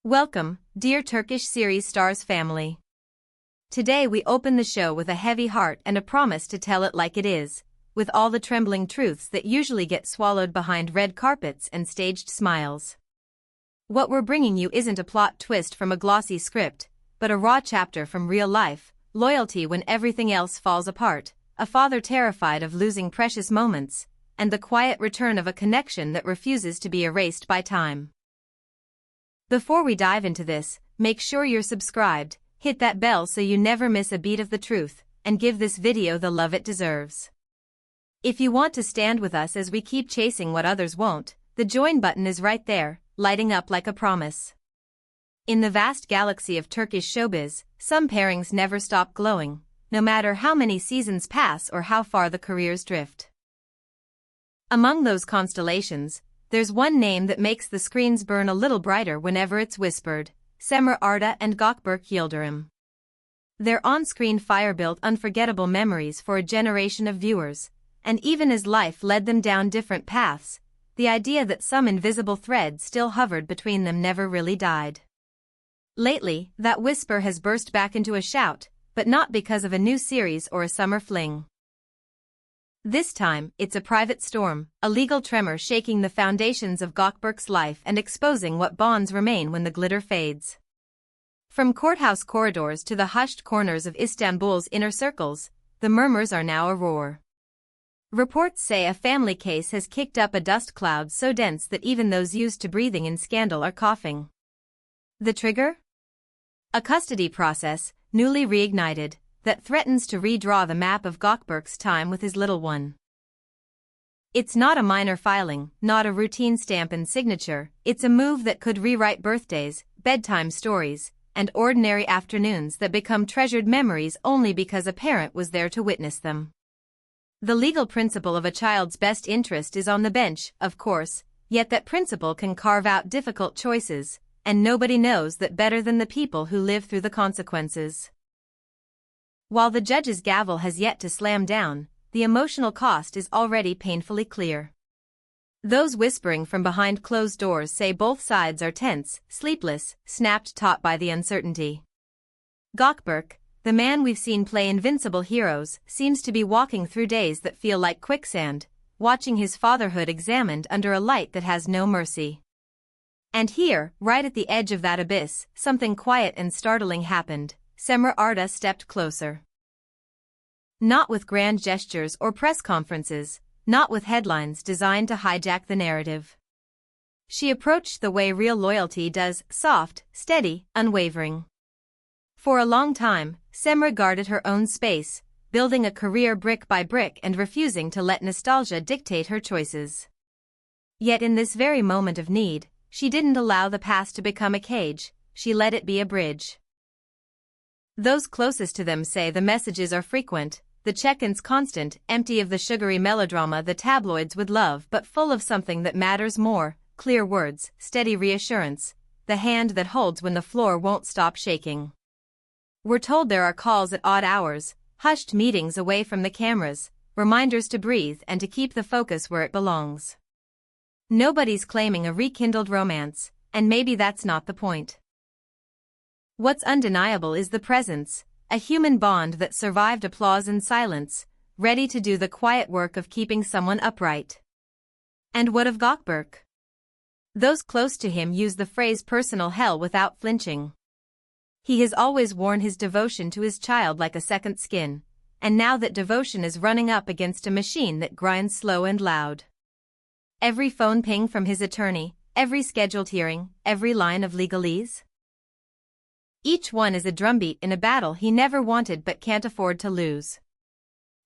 Welcome, dear Turkish series stars family. Today we open the show with a heavy heart and a promise to tell it like it is, with all the trembling truths that usually get swallowed behind red carpets and staged smiles. What we're bringing you isn't a plot twist from a glossy script, but a raw chapter from real life, loyalty when everything else falls apart, a father terrified of losing precious moments, and the quiet return of a connection that refuses to be erased by time. Before we dive into this, make sure you're subscribed, hit that bell so you never miss a beat of the truth, and give this video the love it deserves. If you want to stand with us as we keep chasing what others won't, the join button is right there, lighting up like a promise. In the vast galaxy of Turkish showbiz, some pairings never stop glowing, no matter how many seasons pass or how far the careers drift. Among those constellations, there's one name that makes the screens burn a little brighter whenever it's whispered: Cemre Arda and Gökberk Yıldırım. Their on-screen fire built unforgettable memories for a generation of viewers, and even as life led them down different paths, the idea that some invisible thread still hovered between them never really died. Lately, that whisper has burst back into a shout, but not because of a new series or a summer fling. This time, it's a private storm, a legal tremor shaking the foundations of Gökberk's life and exposing what bonds remain when the glitter fades. From courthouse corridors to the hushed corners of Istanbul's inner circles, the murmurs are now a roar. Reports say a family case has kicked up a dust cloud so dense that even those used to breathing in scandal are coughing. The trigger? A custody process, newly reignited, that threatens to redraw the map of Gökberk's time with his little one. It's not a minor filing, not a routine stamp and signature, it's a move that could rewrite birthdays, bedtime stories, and ordinary afternoons that become treasured memories only because a parent was there to witness them. The legal principle of a child's best interest is on the bench, of course, yet that principle can carve out difficult choices, and nobody knows that better than the people who live through the consequences. While the judge's gavel has yet to slam down, the emotional cost is already painfully clear. Those whispering from behind closed doors say both sides are tense, sleepless, snapped taut by the uncertainty. Gökberk, the man we've seen play invincible heroes, seems to be walking through days that feel like quicksand, watching his fatherhood examined under a light that has no mercy. And here, right at the edge of that abyss, something quiet and startling happened. Cemre Arda stepped closer. Not with grand gestures or press conferences, not with headlines designed to hijack the narrative. She approached the way real loyalty does, soft, steady, unwavering. For a long time, Cemre guarded her own space, building a career brick by brick and refusing to let nostalgia dictate her choices. Yet in this very moment of need, she didn't allow the past to become a cage, she let it be a bridge. Those closest to them say the messages are frequent, the check-ins constant, empty of the sugary melodrama the tabloids would love but full of something that matters more: clear words, steady reassurance, the hand that holds when the floor won't stop shaking. We're told there are calls at odd hours, hushed meetings away from the cameras, reminders to breathe and to keep the focus where it belongs. Nobody's claiming a rekindled romance, and maybe that's not the point. What's undeniable is the presence, a human bond that survived applause and silence, ready to do the quiet work of keeping someone upright. And what of Gökberk? Those close to him use the phrase personal hell without flinching. He has always worn his devotion to his child like a second skin, and now that devotion is running up against a machine that grinds slow and loud. Every phone ping from his attorney, every scheduled hearing, every line of legalese. Each one is a drumbeat in a battle he never wanted but can't afford to lose.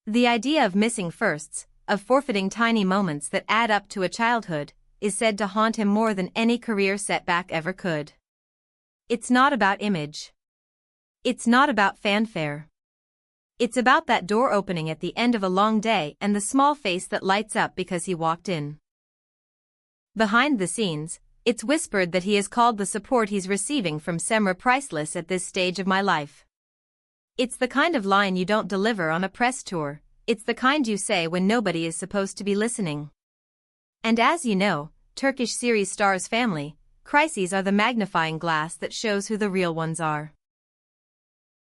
The idea of missing firsts, of forfeiting tiny moments that add up to a childhood, is said to haunt him more than any career setback ever could. It's not about image. It's not about fanfare. It's about that door opening at the end of a long day and the small face that lights up because he walked in. Behind the scenes, it's whispered that he has called the support he's receiving from Cemre priceless at this stage of my life. It's the kind of line you don't deliver on a press tour, it's the kind you say when nobody is supposed to be listening. And as you know, Turkish series stars family, crises are the magnifying glass that shows who the real ones are.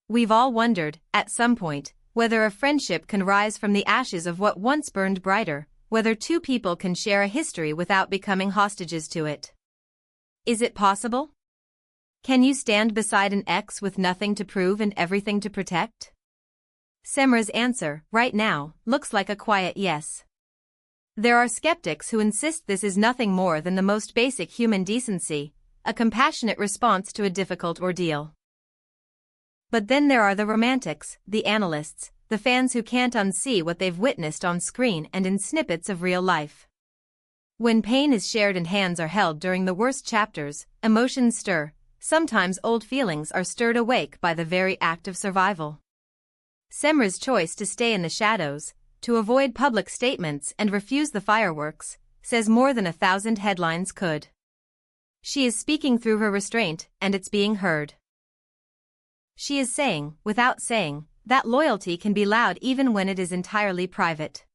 We've all wondered, at some point, whether a friendship can rise from the ashes of what once burned brighter, whether two people can share a history without becoming hostages to it. Is it possible? Can you stand beside an ex with nothing to prove and everything to protect? Cemre's answer, right now, looks like a quiet yes. There are skeptics who insist this is nothing more than the most basic human decency, a compassionate response to a difficult ordeal. But then there are the romantics, the analysts, the fans who can't unsee what they've witnessed on screen and in snippets of real life. When pain is shared and hands are held during the worst chapters, emotions stir, sometimes old feelings are stirred awake by the very act of survival. Cemre's choice to stay in the shadows, to avoid public statements and refuse the fireworks, says more than 1,000 headlines could. She is speaking through her restraint, and it's being heard. She is saying, without saying, that loyalty can be loud even when it is entirely private.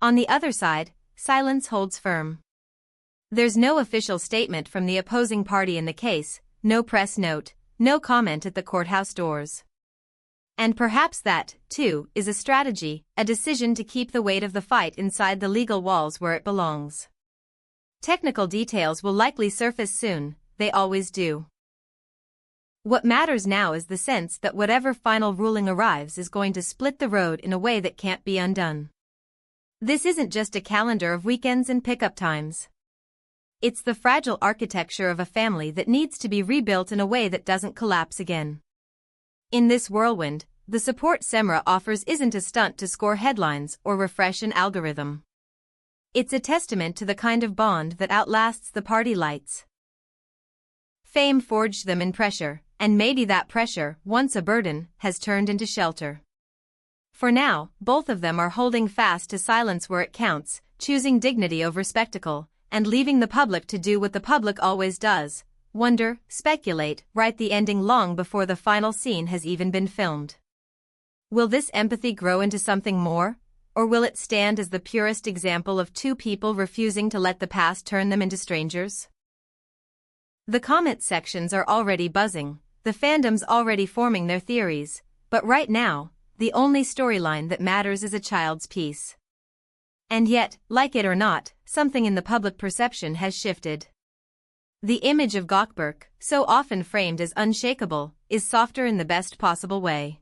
On the other side, silence holds firm. There's no official statement from the opposing party in the case, no press note, no comment at the courthouse doors. And perhaps that, too, is a strategy, a decision to keep the weight of the fight inside the legal walls where it belongs. Technical details will likely surface soon, they always do. What matters now is the sense that whatever final ruling arrives is going to split the road in a way that can't be undone. This isn't just a calendar of weekends and pickup times. It's the fragile architecture of a family that needs to be rebuilt in a way that doesn't collapse again. In this whirlwind, the support Cemre offers isn't a stunt to score headlines or refresh an algorithm. It's a testament to the kind of bond that outlasts the party lights. Fame forged them in pressure, and maybe that pressure, once a burden, has turned into shelter. For now, both of them are holding fast to silence where it counts, choosing dignity over spectacle, and leaving the public to do what the public always does: wonder, speculate, write the ending long before the final scene has even been filmed. Will this empathy grow into something more, or will it stand as the purest example of two people refusing to let the past turn them into strangers? The comment sections are already buzzing, the fandom's already forming their theories, but right now, the only storyline that matters is a child's peace. And yet, like it or not, something in the public perception has shifted. The image of Gökberk, so often framed as unshakable, is softer in the best possible way.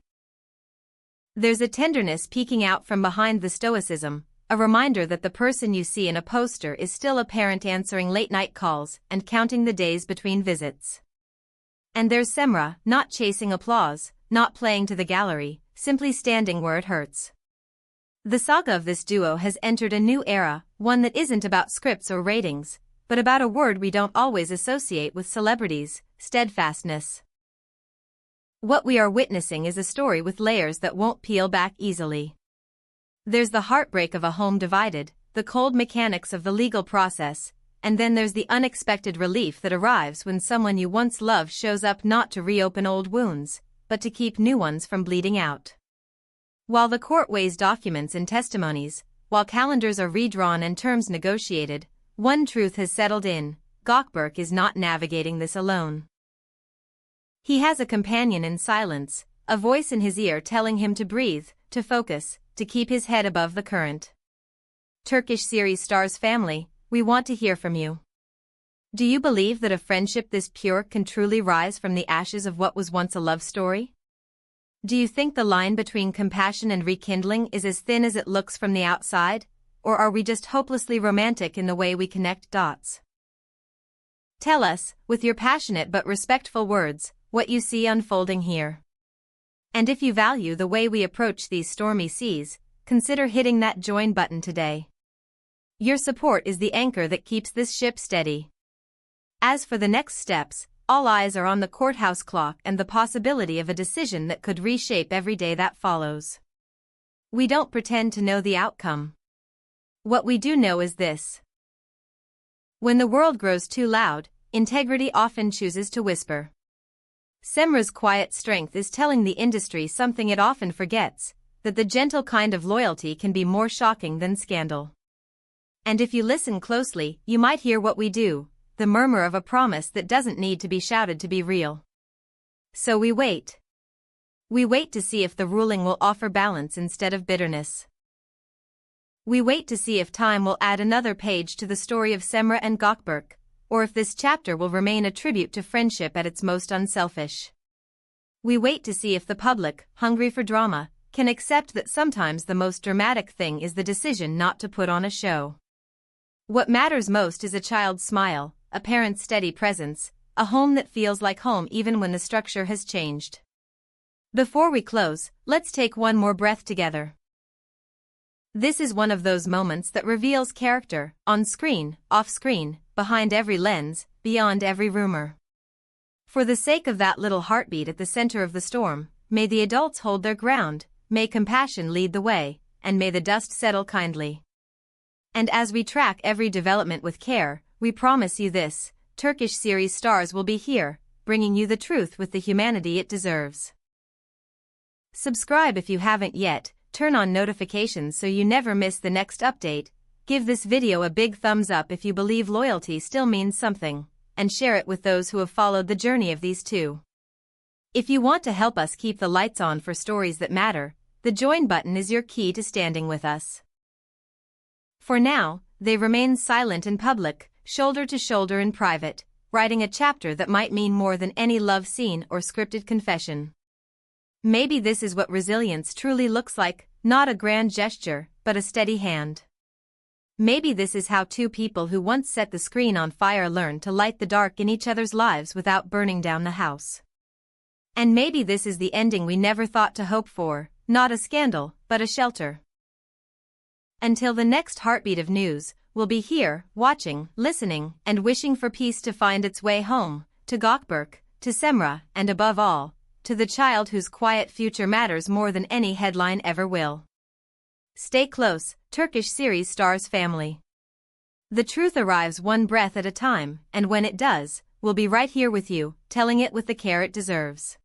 There's a tenderness peeking out from behind the stoicism, a reminder that the person you see in a poster is still a parent answering late-night calls and counting the days between visits. And there's Cemre, not chasing applause, not playing to the gallery, simply standing where it hurts. The saga of this duo has entered a new era, one that isn't about scripts or ratings, but about a word we don't always associate with celebrities: steadfastness. What we are witnessing is a story with layers that won't peel back easily. There's the heartbreak of a home divided, the cold mechanics of the legal process, and then there's the unexpected relief that arrives when someone you once loved shows up not to reopen old wounds, but to keep new ones from bleeding out. While the court weighs documents and testimonies, while calendars are redrawn and terms negotiated, one truth has settled in: Gökberk is not navigating this alone. He has a companion in silence, a voice in his ear telling him to breathe, to focus, to keep his head above the current. Turkish series stars family, we want to hear from you. Do you believe that a friendship this pure can truly rise from the ashes of what was once a love story? Do you think the line between compassion and rekindling is as thin as it looks from the outside, or are we just hopelessly romantic in the way we connect dots? Tell us, with your passionate but respectful words, what you see unfolding here. And if you value the way we approach these stormy seas, consider hitting that join button today. Your support is the anchor that keeps this ship steady. As for the next steps, all eyes are on the courthouse clock and the possibility of a decision that could reshape every day that follows. We don't pretend to know the outcome. What we do know is this: when the world grows too loud, integrity often chooses to whisper. Cemre's quiet strength is telling the industry something it often forgets, that the gentle kind of loyalty can be more shocking than scandal. And if you listen closely, you might hear what we do: the murmur of a promise that doesn't need to be shouted to be real. So we wait. We wait to see if the ruling will offer balance instead of bitterness. We wait to see if time will add another page to the story of Cemre and Gökberk, or if this chapter will remain a tribute to friendship at its most unselfish. We wait to see if the public, hungry for drama, can accept that sometimes the most dramatic thing is the decision not to put on a show. What matters most is a child's smile, a parent's steady presence, a home that feels like home even when the structure has changed. Before we close, let's take one more breath together. This is one of those moments that reveals character, on screen, off screen, behind every lens, beyond every rumor. For the sake of that little heartbeat at the center of the storm, may the adults hold their ground, may compassion lead the way, and may the dust settle kindly. And as we track every development with care, we promise you this: Turkish series stars will be here, bringing you the truth with the humanity it deserves. Subscribe if you haven't yet, turn on notifications so you never miss the next update, give this video a big thumbs up if you believe loyalty still means something, and share it with those who have followed the journey of these two. If you want to help us keep the lights on for stories that matter, the join button is your key to standing with us. For now, they remain silent in public, shoulder to shoulder in private, writing a chapter that might mean more than any love scene or scripted confession. Maybe this is what resilience truly looks like, not a grand gesture, but a steady hand. Maybe this is how two people who once set the screen on fire learn to light the dark in each other's lives without burning down the house. And maybe this is the ending we never thought to hope for, not a scandal, but a shelter. Until the next heartbeat of news, we'll be here, watching, listening, and wishing for peace to find its way home, to Gökberk, to Cemre, and above all, to the child whose quiet future matters more than any headline ever will. Stay close, Turkish series stars family. The truth arrives one breath at a time, and when it does, we'll be right here with you, telling it with the care it deserves.